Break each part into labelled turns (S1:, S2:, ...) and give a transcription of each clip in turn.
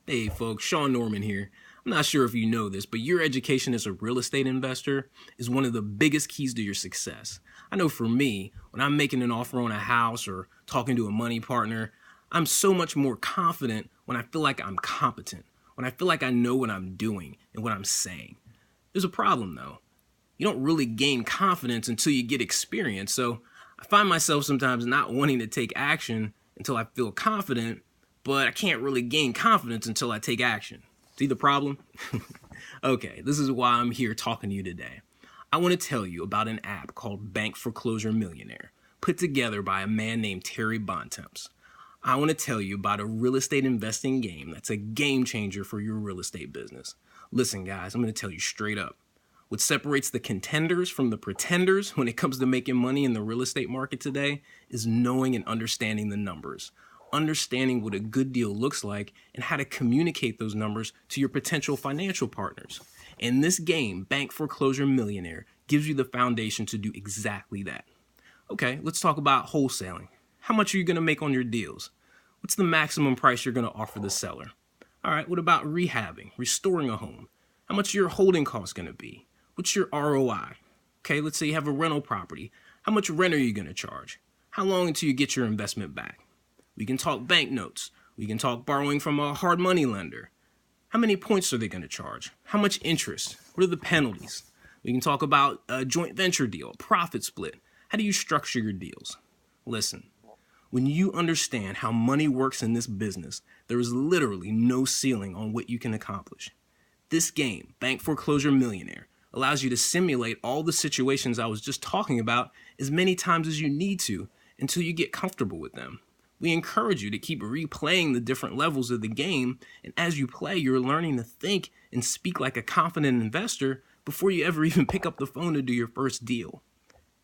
S1: Hey folks, Sean Norman here. I'm not sure if you know this, but your education as a real estate investor is one of the biggest keys to your success. I know for me, when I'm making an offer on a house or talking to a money partner, I'm so much more confident when I feel like I'm competent, when I feel like I know what I'm doing and what I'm saying. There's a problem though. You don't really gain confidence until you get experience, so I find myself sometimes not wanting to take action until I feel confident, but I can't really gain confidence until I take action. See the problem? Okay, this is why I'm here talking to you today. I want to tell you about an app called BANK FORECLOSURE MILLIONAIRE, put together by a man named Terry Bontemps. I want to tell you about a real estate investing game that's a game changer for your real estate business. Listen, guys, I'm going to tell you straight up. What separates the contenders from the pretenders when it comes to making money in the real estate market today is knowing and understanding the numbers. Understanding what a good deal looks like and how to communicate those numbers to your potential financial partners. And this game, BANK FORECLOSURE MILLIONAIRE, gives you the foundation to do exactly that. Okay, let's talk about wholesaling. How much are you going to make on your deals? What's the maximum price you're going to offer the seller? All right, what about rehabbing, restoring a home? How much are your holding costs going to be? What's your ROI? Okay, let's say you have a rental property. How much rent are you going to charge? How long until you get your investment back? We can talk bank notes. We can talk borrowing from a hard money lender. How many points are they going to charge? How much interest? What are the penalties? We can talk about a joint venture deal, profit split. How do you structure your deals? Listen, when you understand how money works in this business, there is literally no ceiling on what you can accomplish. This game, BANK FORECLOSURE MILLIONAIRE, allows you to simulate all the situations I was just talking about as many times as you need to until you get comfortable with them. We encourage you to keep replaying the different levels of the game, and as you play, you're learning to think and speak like a confident investor before you ever even pick up the phone to do your first deal.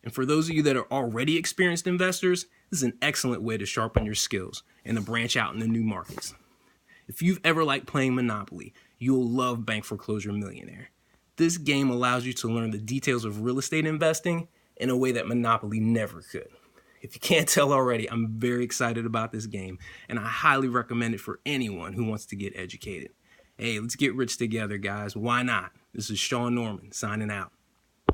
S1: And for those of you that are already experienced investors, this is an excellent way to sharpen your skills and to branch out into new markets. If you've ever liked playing Monopoly, you'll love BANK FORECLOSURE MILLIONAIRE. This game allows you to learn the details of real estate investing in a way that Monopoly never could. If you can't tell already, I'm very excited about this game, and I highly recommend it for anyone who wants to get educated. Hey, let's get rich together, guys. Why not? This is Sean Norman signing out.